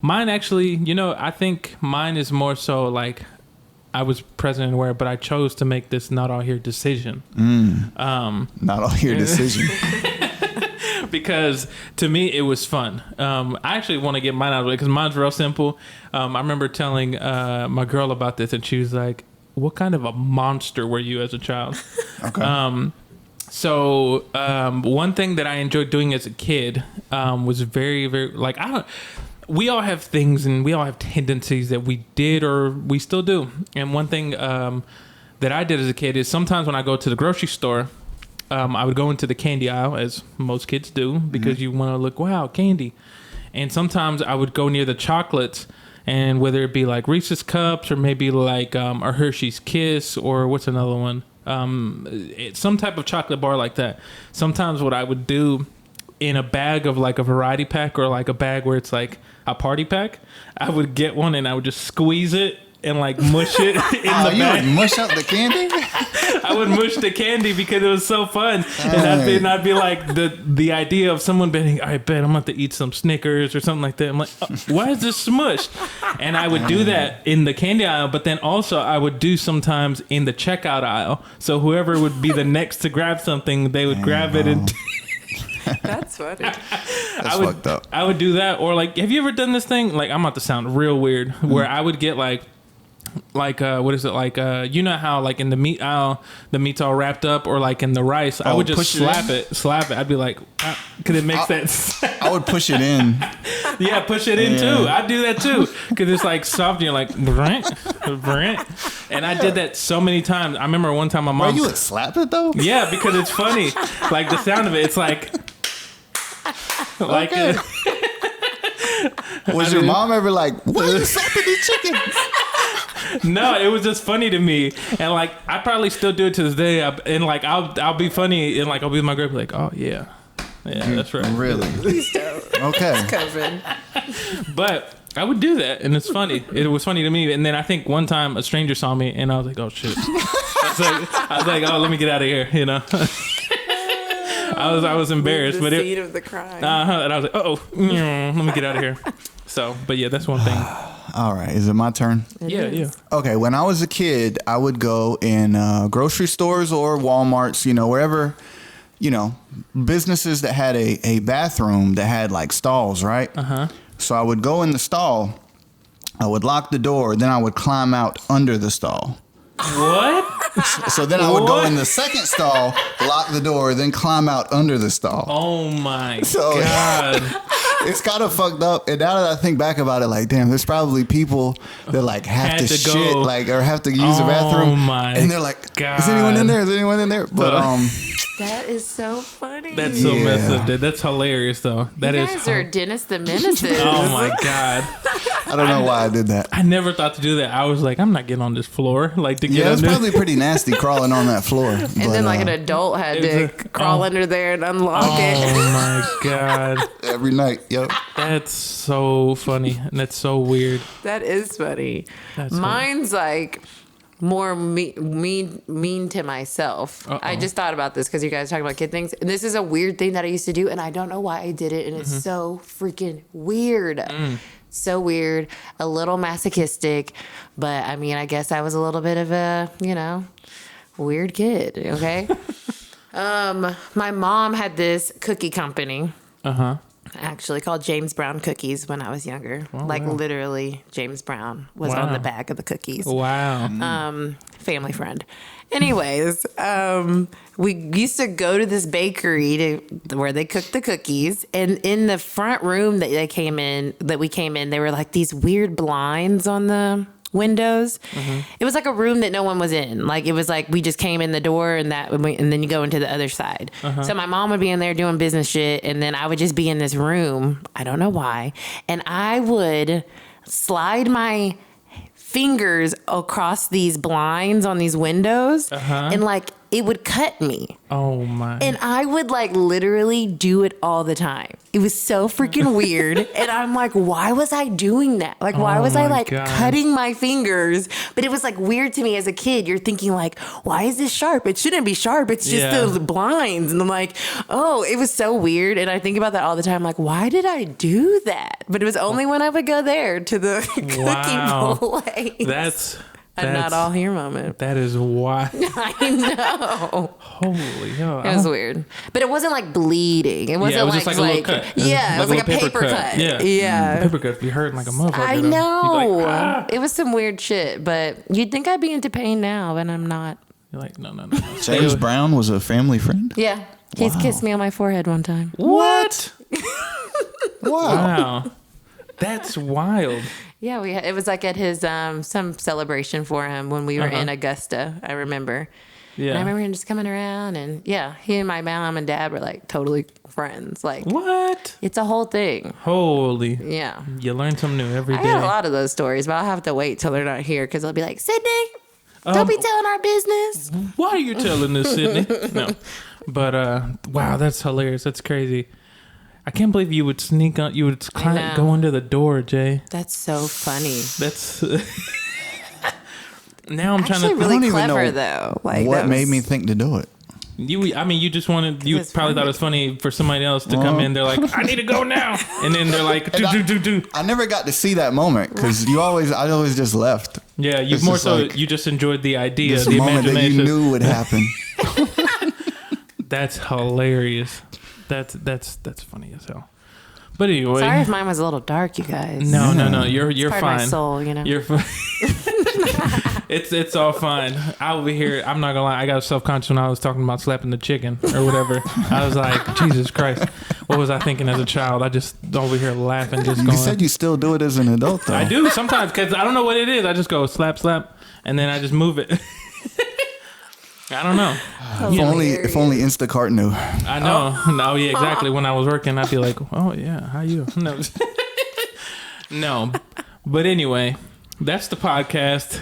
Mine actually, I think mine is more so like I was present and aware, but I chose to make this not all here decision. Not all here decision. Because to me it was fun. I actually want to get mine out of the way because mine's real simple. I remember telling my girl about this, and she was like, "What kind of a monster were you as a child?" Okay. So one thing that I enjoyed doing as a kid was very, very like we all have things and we all have tendencies that we did or we still do. And one thing that I did as a kid is sometimes when I go to the grocery store, I would go into the candy aisle, as most kids do, because you want to look, wow, candy. And sometimes I would go near the chocolates, and whether it be like Reese's Cups or maybe like a Hershey's Kiss or what's another one? Some type of chocolate bar like that. Sometimes what I would do in a bag of like a variety pack or like a bag where it's like a party pack, I would get one and I would just squeeze it and like mush it in the bag. You would mush up the candy? I would mush the candy because it was so fun. And I'd be like the idea of someone being, I bet I'm about to eat some Snickers or something like that. I'm like, why is this smushed? And I would do that in the candy aisle, but then also I would do sometimes in the checkout aisle. So whoever would be the next to grab something, they would grab it and That's funny. That's fucked up. I would do that. Or like, have you ever done this thing? Like, I'm about to sound real weird, where I would get like what is it, like you know how like in the meat aisle the meat's all wrapped up, or like in the rice, I would just slap it. I'd be like, because it makes that I would push it in. Yeah, push it in too. I do that too because it's like soft and you're like and I did that so many times. I remember one time my mom, you would slap it though? Yeah, because it's funny, like the sound of it, it's like Okay. Was your mom ever like, why are you slapping the chicken? No, it was just funny to me, and like I probably still do it to this day. And like I'll be funny, and like I'll be with my girl, like, oh yeah, that's right. Really? Please don't. Okay. It's COVID. But I would do that, and it's funny. It was funny to me, and then I think one time a stranger saw me, and I was like, oh shit. I was like, oh, let me get out of here, I was embarrassed, The scene of the crime. And I was like, let me get out of here. So, but yeah, that's one thing. All right. Is it my turn? Yeah. Okay. When I was a kid, I would go in grocery stores or Walmarts, wherever, businesses that had a bathroom that had like stalls, right? Uh-huh. So I would go in the stall, I would lock the door, then I would climb out under the stall. What? So then I would go in the second stall, lock the door, then climb out under the stall. Oh my God. It's kind of fucked up. And now that I think back about it, like, damn, there's probably people that like have to shit, like, or have to use the bathroom. Oh my and they're like, God. Is anyone in there? Is anyone in there? But That is so funny. That's so messed up, dude. That's hilarious, though. You guys are Dennis the Menace. Oh my God. I don't know why I did that. I never thought to do that. I was like, I'm not getting on this floor. Like to get it's under. probably pretty nasty crawling on that floor. And then like an adult had to crawl under there and unlock it. Oh my God. Every night. Yep. That's so funny. And that's so weird. That is funny. That's Mine's like more mean to myself. I just thought about this because you guys talking about kid things. And this is a weird thing that I used to do, and I don't know why I did it. And it's so freaking weird. So weird. A little masochistic. But I mean, I guess I was a little bit of a, weird kid. Okay. My mom had this cookie company. Actually called James Brown Cookies when I was younger. Literally James Brown was on the back of the cookies. Wow. Family friend. Anyways, we used to go to this bakery where they cooked the cookies, and in the front room that we came in, there were like these weird blinds on the windows. It was like a room that no one was in. Like it was like we just came in the door and then you go into the other side. So my mom would be in there doing business shit, and then I would just be in this room. I don't know why. And I would slide my fingers across these blinds on these windows and like it would cut me. Oh my. And I would like literally do it all the time. It was so freaking weird. And I'm like, why was I doing that? Like, why was I like cutting my fingers? But it was like weird to me as a kid. You're thinking like, why is this sharp? It shouldn't be sharp. It's just the blinds. And I'm like, oh, it was so weird. And I think about that all the time. Like, why did I do that? But it was only when I would go there to the cookie place. That's not all here moment. That is why. I know. Holy hell. It was weird. But it wasn't like bleeding. It wasn't it was just like a little cut. Yeah, it was like a paper cut. Yeah. Paper cut be hurting like a motherfucker. I know. It was some weird shit, but you'd think I'd be into pain now, and I'm not. You're like, no. James Brown was a family friend? Yeah. He's kissed me on my forehead one time. What? Wow. That's wild. Yeah, it was like at his some celebration for him when we were in Augusta, I remember. Yeah. And I remember him just coming around, and he and my mom and dad were like totally friends. Like, what? It's a whole thing. Holy. Yeah. You learn something new every day. I got a lot of those stories, but I'll have to wait till they're not here because they'll be like, Cidnee, don't be telling our business. Why are you telling this, Cidnee? No. But, wow, that's hilarious. That's crazy. I can't believe you would sneak on. You would go under the door, Jay. That's so funny. That's. Now I'm trying to. Really I don't clever, even know though. Like, what made me think to do it. You just wanted. You probably thought it was funny for somebody else to come in. They're like, I need to go now, and then they're like, do. I never got to see that moment because I always just left. Yeah, you more so like, you just enjoyed the idea, this the moment that you knew would happen. That's hilarious. That's funny as hell. But anyway, sorry if mine was a little dark, you guys. No. You're it's part fine. of my soul, you know. You're fine. It's all fine. I over here. I'm not gonna lie. I got self-conscious when I was talking about slapping the chicken or whatever. I was like, Jesus Christ, what was I thinking as a child? I just over here laughing. You said you still do it as an adult, though. I do sometimes because I don't know what it is. I just go slap, and then I just move it. I don't know. If only Instacart knew. I know. No, yeah, exactly. When I was working, I'd be like, oh, yeah, how you? No. No. But anyway, that's the podcast.